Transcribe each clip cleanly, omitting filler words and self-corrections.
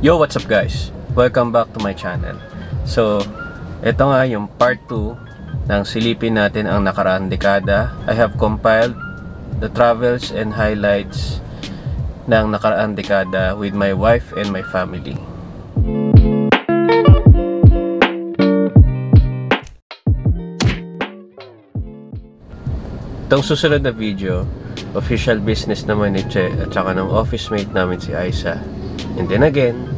Yo, what's up guys? Welcome back to my channel. So, ito nga yung part 2 ng silipin natin ang nakaraang dekada. I have compiled the travels and highlights ng nakaraang dekada with my wife and my family. Itong susunod na video, official business naman ni Che at saka ng office mate namin si Aisa. And then again,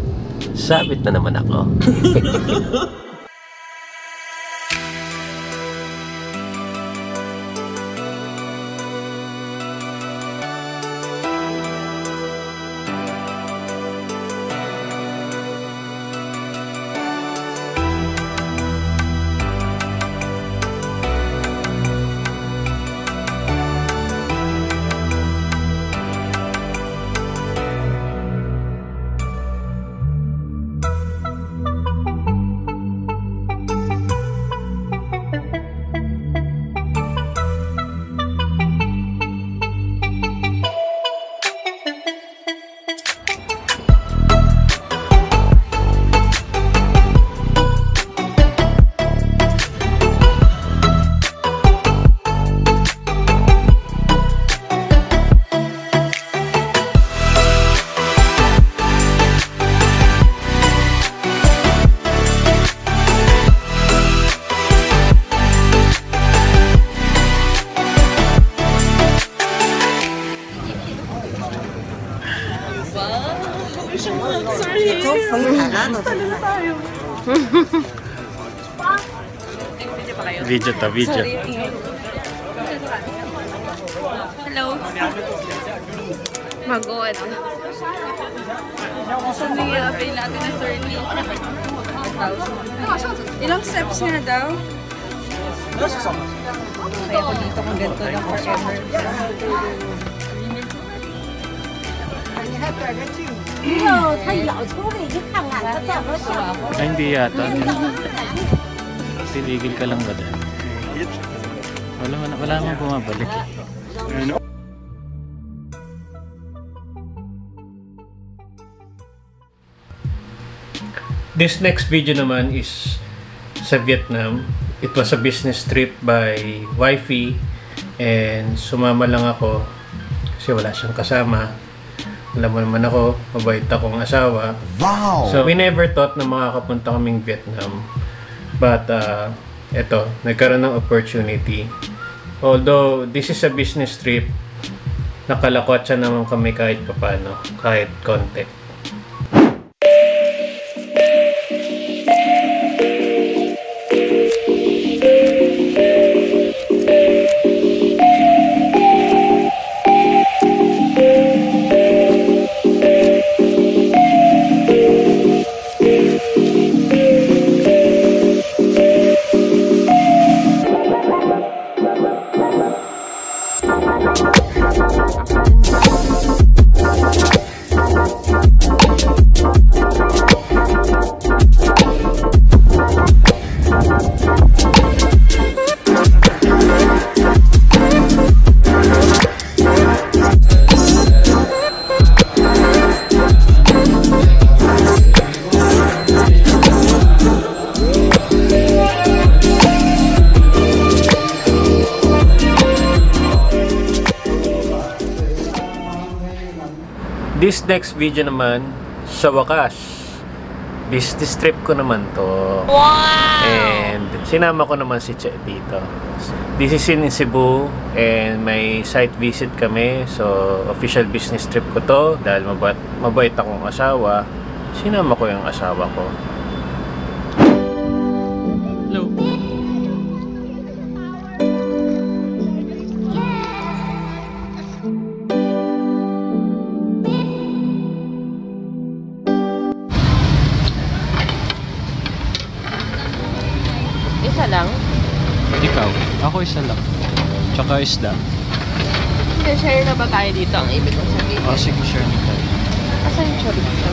sabit na naman ako. Video to, video. Hello. Magod. So, may avail natin na 30,000. Ilang steps nga daw? Kaya ko dito kung ganito lang forever. Ay, hindi yata. Tiligil ka lang ba dyan? Wala naman bumabalik. This next video naman is sa Vietnam. It was a business trip by wifey and sumama lang ako kasi wala siyang kasama. Alam mo naman ako, mabait akong asawa. Wow! So we never thought na makakapunta kaming Vietnam. But, eto, nagkaroon ng opportunity. Although, this is a business trip, nakalakwatsa naman kami kahit papano, kahit konti. This next video naman, sa wakas, business trip ko naman to. Wow! And sinama ko naman si Che dito. This is in Cebu and may site visit kami. So, official business trip ko to. Dahil mabait akong asawa, sinama ko yung asawa ko. Hello! Isa lang? Ikaw, ako isa lang. Tsaka isda. Hindi, share na ba tayo dito ang ibig kong sabihin? O, sige, share na tayo. Asan yung chorizo?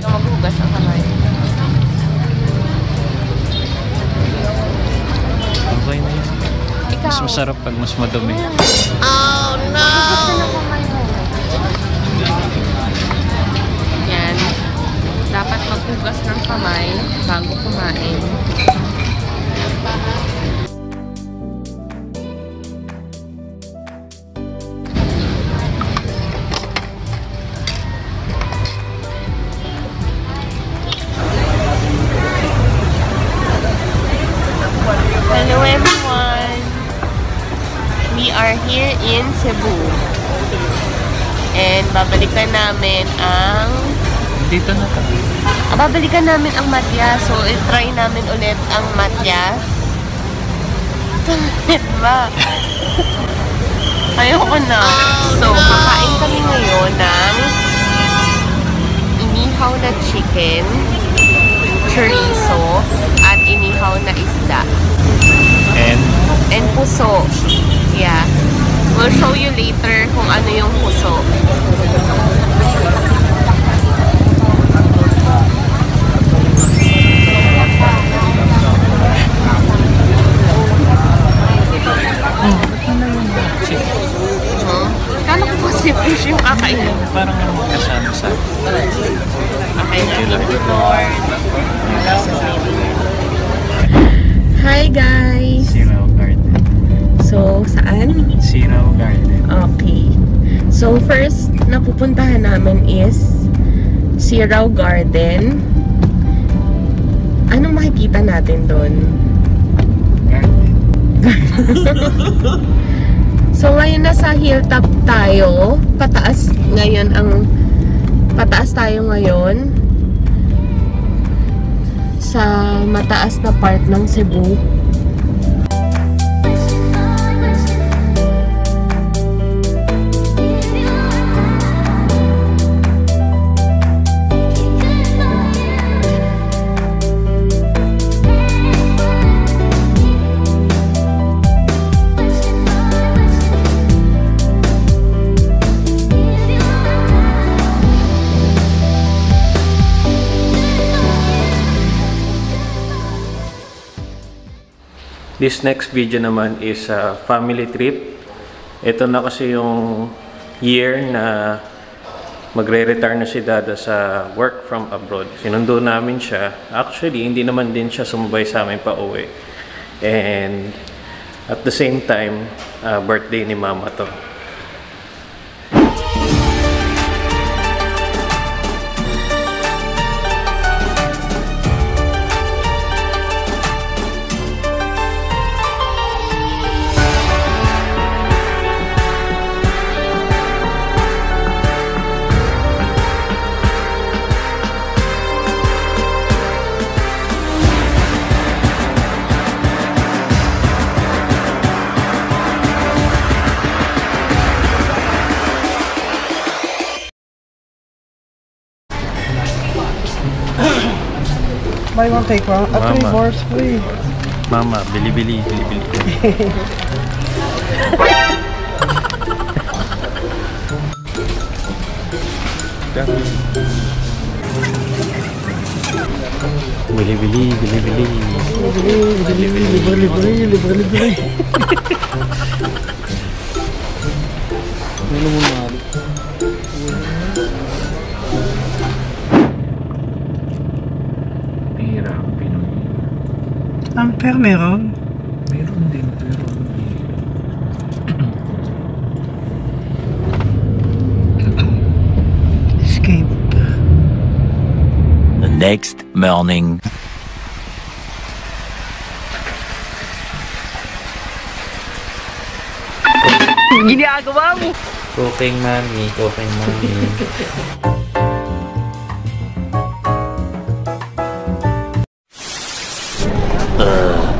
Maghugas ang kamay. Mas masarap pag mas madumi. Oh no! Yan. Dapat maghugas ng kamay bago kumain. Hello everyone! We are here in Cebu. And babalikan namin ang... Dito na tayo. Babalikan namin ang Matias. So, i-try namin ulit ang Matias. Tumit ba? Ayoko na. So, kakain kami ngayon ng inihaw na chicken, chorizo, at inihaw na isda. And puso. Yeah. We'll show you later kung ano yung puso. Kala ko kasi fish yung kakainin. Parang kasama sa... Okay, thank you, Lord. Hi guys! Siraw Garden. So, saan? Siraw Garden. Okay. So, first na pupuntahan namin is Siraw Garden. Anong makikita natin doon? Garden. So, ngayon nasa hilltop tayo. Pataas tayo ngayon. Sa mataas na part ng Cebu. This next video naman is a family trip. Ito na kasi yung year na magre-retire na si Dada sa work from abroad. Sinundo namin siya. Actually, hindi naman din siya sumabay sa amin pa uwi. And at the same time, birthday ni Mama to. Buy one, take one. Mama. 3 bars, please. Mama, bili-bili, bili-bili. Bili-bili, bili-bili. Libre. Ano mo na? Pira ang Pinoy. Pero meron. Meron din, pero Escape. The next morning. Ginagawa mo! cooking mommy.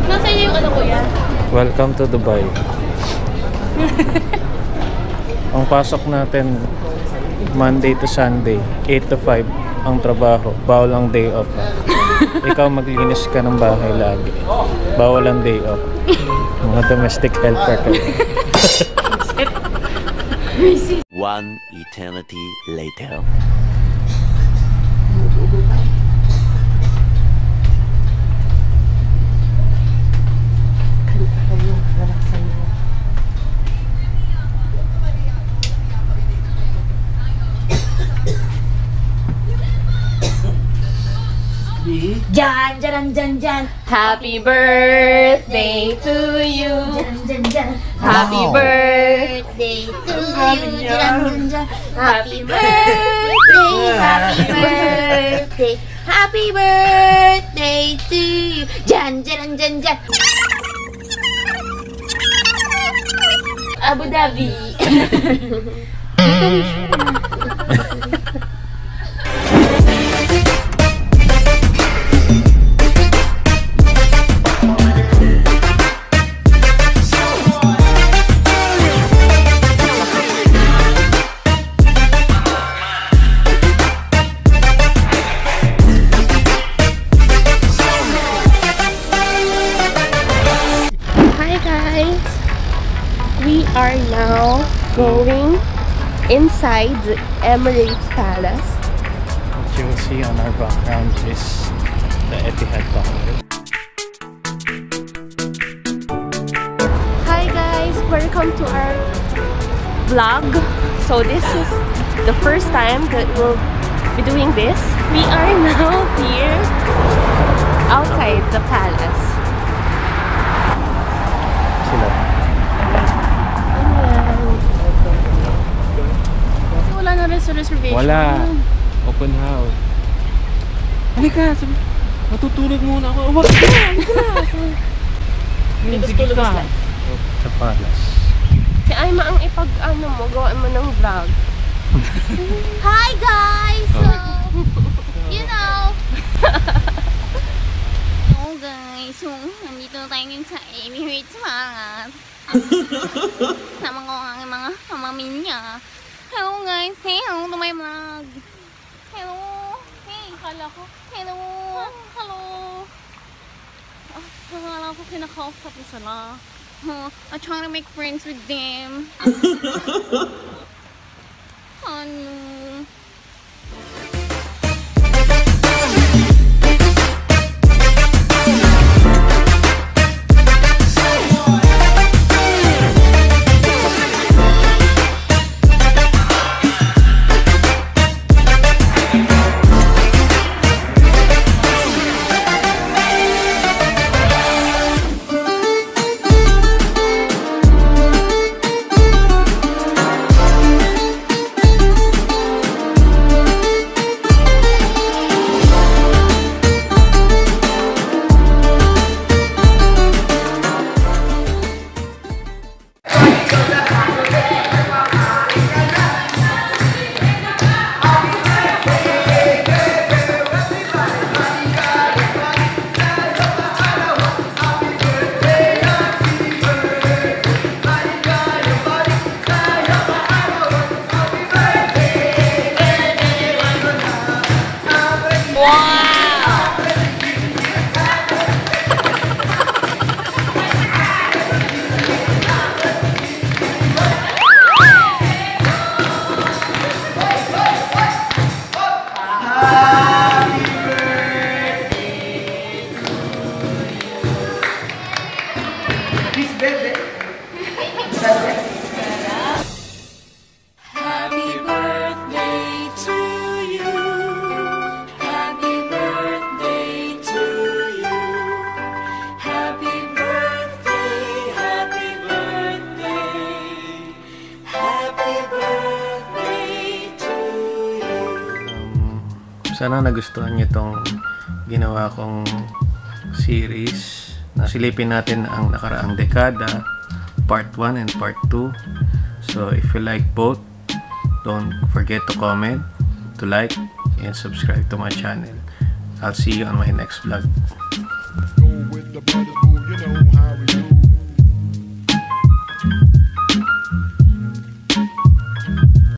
Nasa iyo yung ano ko yan? Welcome to Dubai. Ang pasok natin Monday to Sunday, 8 to 5 ang trabaho. Bawal ang day off. Ikaw maglinis ka ng bahay lagi. Bawal ang day off. Mga domestic helper ka. One eternity later. Jan, jan, jan, jan. Happy birthday to you. Jan, jan, jan. Happy birthday To you, jan, jan, jan. Happy birthday, Happy birthday. Happy birthday to you. Jan, jan, jan, jan. Abu Dhabi. Hi guys! We are now going inside the Emirates Palace. What you will see on our background is the Etihad Tower. Hi guys! Welcome to our vlog. So this is the first time that we'll be doing this. We are now here outside the palace. Sila. Kasi wala na rin sa reservation. Wala. Open house. Halika, matutulog muna ako. Wag ka! Sige ka. Sa palace. Si Aima ang ipag-ano mo, gawin mo ng vlog. Hi guys! So, you know. So guys, so, nandito tayo ngayon sa Emirates Palace. Sama ko ang aking mga pamamilya. Hello guys! Say hello to my vlog. Hello! Hey! Akala ko. Hello! Hello! Akala ko kinakausap ko sila. I'm trying to make friends with them. Ano? Sana nagustuhan niyo itong ginawa kong series. Nasilipin natin ang nakaraang dekada, part 1 and part 2. So if you like both, don't forget to comment, to like, and subscribe to my channel. I'll see you on my next vlog. Go with the brother.